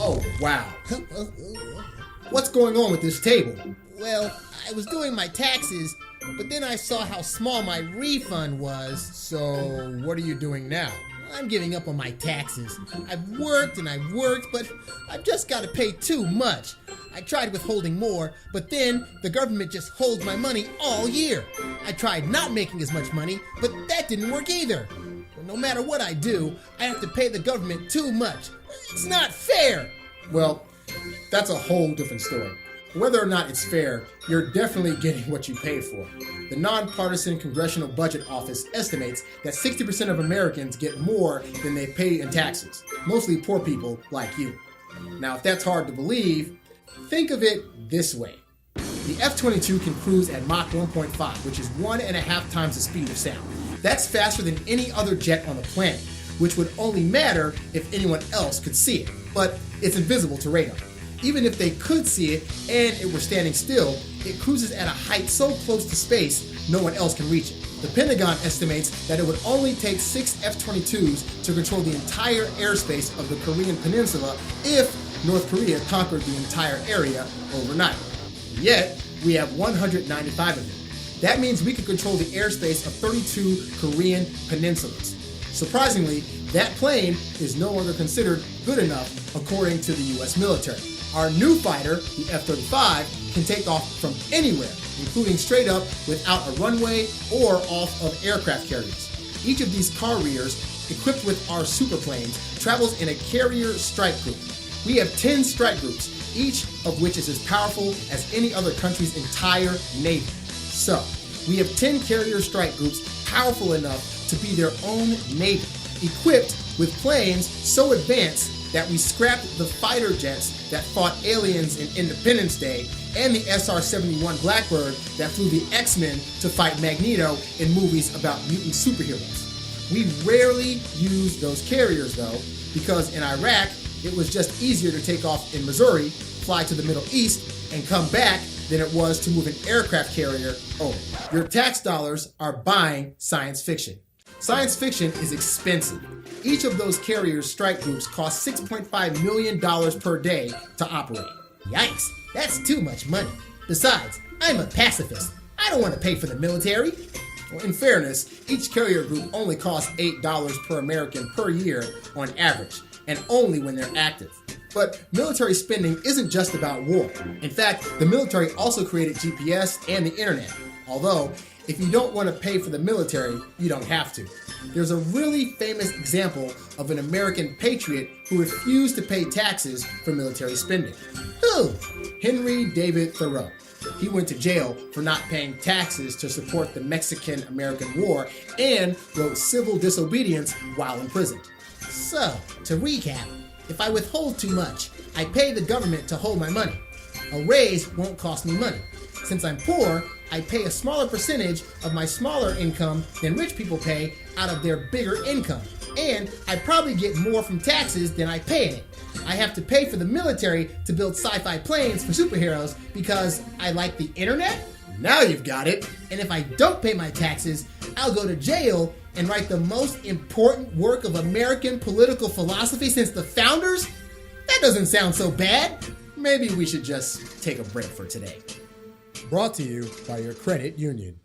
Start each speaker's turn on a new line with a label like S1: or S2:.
S1: Oh, wow. What's going on with this table?
S2: Well, I was doing my taxes, but then I saw how small my refund was.
S1: So, what are you doing now?
S2: I'm giving up on my taxes. I've worked and I've worked, but I've just got to pay too much. I tried withholding more, but then the government just holds my money all year. I tried not making as much money, but that didn't work either. No matter what I do, I have to pay the government too much. It's not fair.
S1: Well, that's a whole different story. Whether or not it's fair, you're definitely getting what you paid for. The Nonpartisan Congressional Budget Office estimates that 60% of Americans get more than they pay in taxes, mostly poor people like you. Now, if that's hard to believe, think of it this way. The F-22 can cruise at Mach 1.5, which is 1.5 times the speed of sound. That's faster than any other jet on the planet, which would only matter if anyone else could see it. But it's invisible to radar. Even if they could see it and it were standing still, it cruises at a height so close to space, no one else can reach it. The Pentagon estimates that it would only take 6 F-22s to control the entire airspace of the Korean Peninsula if North Korea conquered the entire area overnight. Yet, we have 195 of them. That means we could control the airspace of 32 Korean peninsulas. Surprisingly, that plane is no longer considered good enough according to the US military. Our new fighter, the F-35, can take off from anywhere, including straight up without a runway or off of aircraft carriers. Each of these carriers, equipped with our superplanes, travels in a carrier strike group. We have 10 strike groups, each of which is as powerful as any other country's entire navy. So, we have 10 carrier strike groups powerful enough to be their own navy, equipped with planes so advanced that we scrapped the fighter jets that fought aliens in Independence Day and the SR-71 Blackbird that flew the X-Men to fight Magneto in movies about mutant superheroes. We rarely use those carriers though, because in Iraq, it was just easier to take off in Missouri, fly to the Middle East, and come back than it was to move an aircraft carrier over. Your tax dollars are buying science fiction. Science fiction is expensive. Each of those carriers strike groups costs $6.5 million per day to operate.
S2: Yikes, that's too much money. Besides, I'm a pacifist. I don't want to pay for the military.
S1: Well, in fairness, each carrier group only costs $8 per American per year on average, and only when they're active. But military spending isn't just about war. In fact, the military also created GPS and the internet. Although, if you don't want to pay for the military, you don't have to. There's a really famous example of an American patriot who refused to pay taxes for military spending.
S2: Who?
S1: Henry David Thoreau. He went to jail for not paying taxes to support the Mexican-American War and wrote civil disobedience while imprisoned.
S2: So, to recap, if I withhold too much, I pay the government to hold my money. A raise won't cost me money. Since I'm poor, I pay a smaller percentage of my smaller income than rich people pay out of their bigger income. And I probably get more from taxes than I pay in it. I have to pay for the military to build sci-fi planes for superheroes because I like the internet?
S1: Now you've got it.
S2: And if I don't pay my taxes, I'll go to jail and write the most important work of American political philosophy since the founders? That doesn't sound so bad.
S1: Maybe we should just take a break for today.
S3: Brought to you by your credit union.